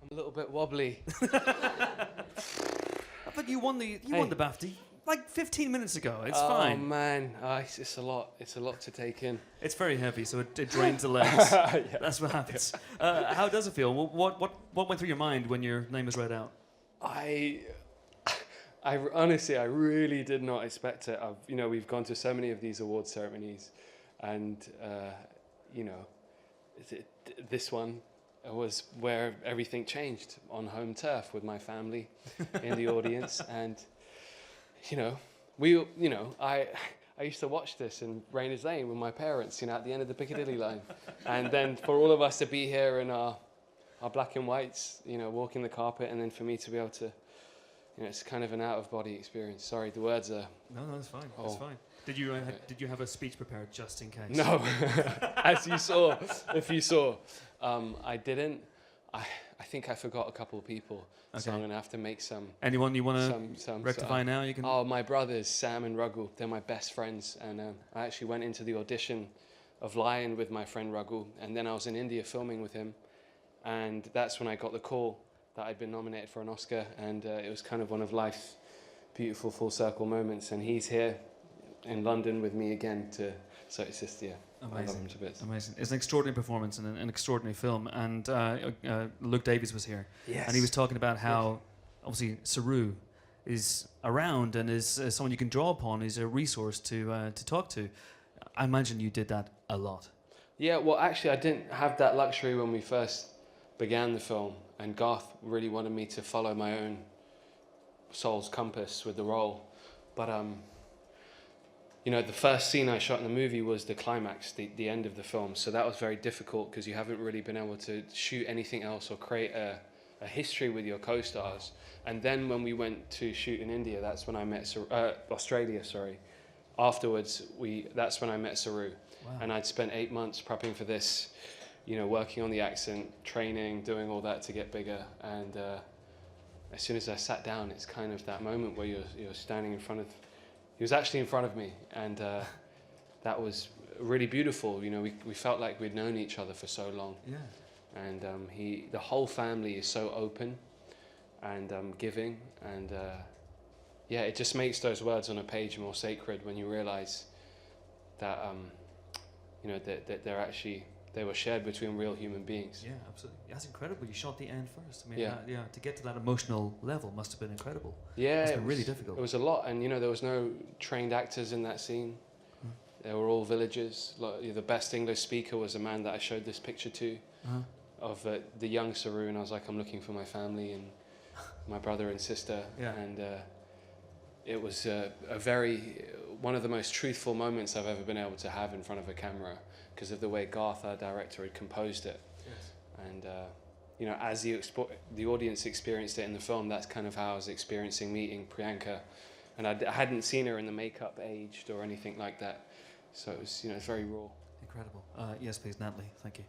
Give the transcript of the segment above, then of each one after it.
I'm a little bit wobbly. But you won the BAFTA like 15 minutes ago. It's fine. Oh man, it's a lot. It's a lot to take in. It's very heavy, so it drains the legs. Yeah. That's what happens. How does it feel? What went through your mind when your name was read out? I honestly, I really did not expect it. We've gone to so many of these award ceremonies, and this one was where everything changed on home turf with my family in the audience, and I used to watch this in Rayners Lane with my parents, at the end of the Piccadilly line, and then for all of us to be here in our black and whites, walking the carpet, and then for me to be able to. It's kind of an out-of-body experience. Sorry, the words are... No, it's fine. Oh. It's fine. Did you have a speech prepared just in case? No, as you saw, if you saw. I didn't. I think I forgot a couple of people, so I'm going to have to make some... Anyone you want to rectify now? You can. Oh, my brothers, Sam and Raghu, they're my best friends, and I actually went into the audition of Lion with my friend Raghu, and then I was in India filming with him, and that's when I got the call that I'd been nominated for an Oscar, and it was kind of one of life's beautiful full circle moments, and he's here in London with me again so it's just, yeah, amazing. I love him to bits. Amazing. It's an extraordinary performance and an extraordinary film, and Luke Davies was here, yes. And he was talking about how, obviously, Saru is around and is someone you can draw upon, is a resource to talk to. I imagine you did that a lot. Yeah, well, actually, I didn't have that luxury when we first began the film, and Garth really wanted me to follow my own soul's compass with the role. But, the first scene I shot in the movie was the climax, the end of the film. So that was very difficult because you haven't really been able to shoot anything else or create a history with your co-stars. And then when we went to shoot in India, that's when I met Australia, sorry. Afterwards, that's when I met Saru. Wow. And I'd spent 8 months prepping for this, working on the accent, training, doing all that to get bigger. And as soon as I sat down, it's kind of that moment where you're standing in front of... He was actually in front of me, and that was really beautiful. We felt like we'd known each other for so long. Yeah. And the whole family is so open and giving, and it just makes those words on a page more sacred when you realize that that they were shared between real human beings. Yeah, absolutely. That's incredible. You shot the end first. I mean, to get to that emotional level must have been incredible. Yeah, it was really difficult. It was a lot, and there was no trained actors in that scene. They were all villagers. The best English speaker was a man that I showed this picture to, of the young Saru, and I was like, I'm looking for my family and my brother and sister. Yeah. And it was one of the most truthful moments I've ever been able to have in front of a camera, because of the way Garth, our director, had composed it. Yes. And as the audience experienced it in the film, that's kind of how I was experiencing meeting Priyanka. And I hadn't seen her in the makeup aged or anything like that. So it was, very raw. Incredible. Yes, please, Natalie. Thank you.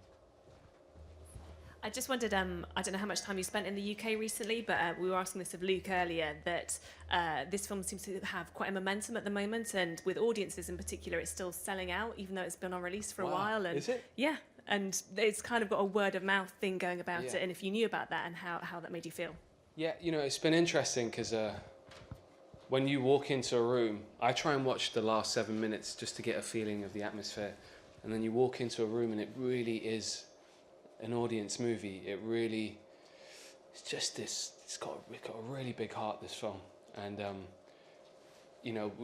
I just wondered, I don't know how much time you spent in the UK recently, but we were asking this of Luke earlier, that this film seems to have quite a momentum at the moment, and with audiences in particular, it's still selling out, even though it's been on release for a while. And is it? Yeah, and it's kind of got a word of mouth thing going about Yeah. it, and if you knew about that and how that made you feel. Yeah, it's been interesting because when you walk into a room, I try and watch the last 7 minutes just to get a feeling of the atmosphere, and then you walk into a room and it really is an audience movie. It really, it's just this, it's got a really big heart, this film. And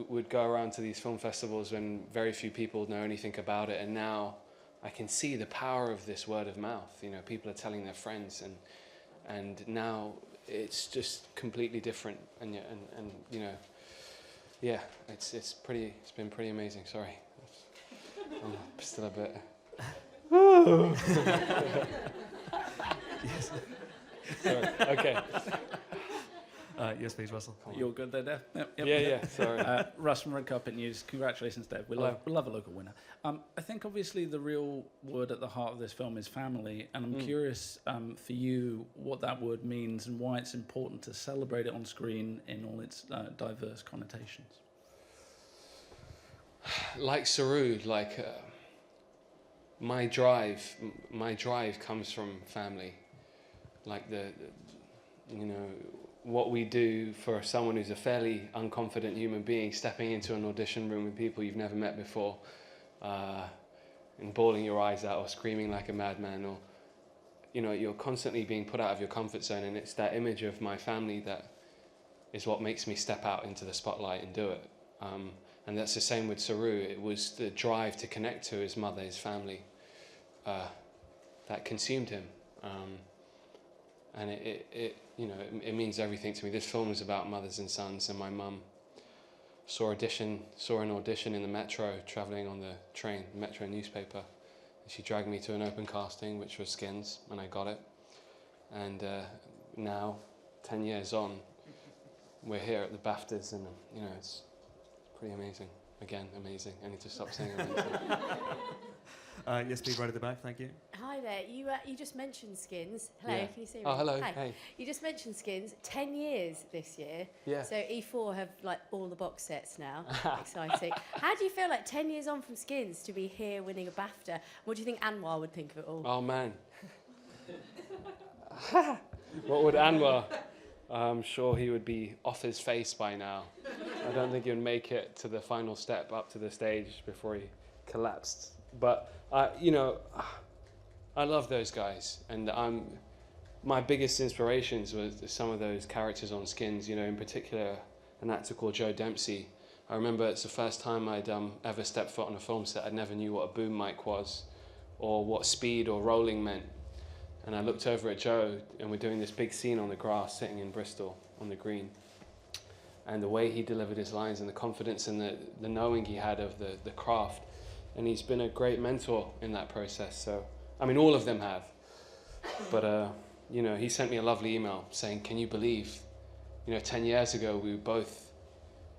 we'd go around to these film festivals when very few people know anything about it, and now I can see the power of this word of mouth. People are telling their friends, and now it's just completely different, and it's been pretty amazing. Sorry, I'm still a bit. Yes. Sorry. Okay. Yes, please, Russell. You're good there, Dev? Yep. Yeah. Sorry. Russ from Red Carpet News. Congratulations, Dev. We love a local winner. I think obviously the real word at the heart of this film is family, and I'm curious for you what that word means and why it's important to celebrate it on screen in all its diverse connotations. Like Saru, my drive comes from family, like you know, what we do for someone who's a fairly unconfident human being, stepping into an audition room with people you've never met before, and bawling your eyes out or screaming like a madman, or, you know, you're constantly being put out of your comfort zone, and it's that image of my family that is what makes me step out into the spotlight and do it. And that's the same with Saru. It was the drive to connect to his mother, his family, that consumed him. And it you know, it means everything to me. This film is about mothers and sons, and my mum saw an audition in the Metro, travelling on the train, Metro newspaper. And she dragged me to an open casting, which was Skins, and I got it. And now, 10 years on, we're here at the BAFTAs, and you know, it's pretty amazing. Again, amazing. I need to stop saying amazing. Yes, please, right at the back. Thank you. Hi there. You just mentioned Skins. Hello, Yeah. can you see me? Oh, hello. Hi. Hey. You just mentioned Skins. 10 years this year. Yeah. So E4 have like all the box sets now. Exciting. How do you feel like 10 years on from Skins to be here winning a BAFTA? What do you think Anwar would think of it all? Oh man. What would Anwar? I'm sure he would be off his face by now. I don't think he would make it to the final step up to the stage before he collapsed. But you know, I love those guys, and my biggest inspirations were some of those characters on Skins. You know, in particular, an actor called Joe Dempsey. I remember it's the first time I'd ever stepped foot on a film set. I never knew what a boom mic was, or what speed or rolling meant. And I looked over at Joe, and we're doing this big scene on the grass, sitting in Bristol on the green. And the way he delivered his lines, and the confidence and the knowing he had of the craft. And he's been a great mentor in that process. So, I mean, all of them have. But, you know, he sent me a lovely email saying, can you believe, you know, 10 years ago we were both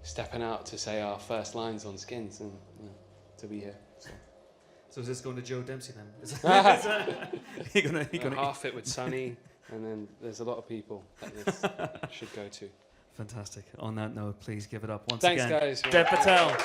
stepping out to say our first lines on Skins, and you know, to be here. So is this going to Joe Dempsey then? Half it with Sonny, and then there's a lot of people that this should go to. Fantastic. On that note, please give it up once Thanks, again. guys. Dev Patel.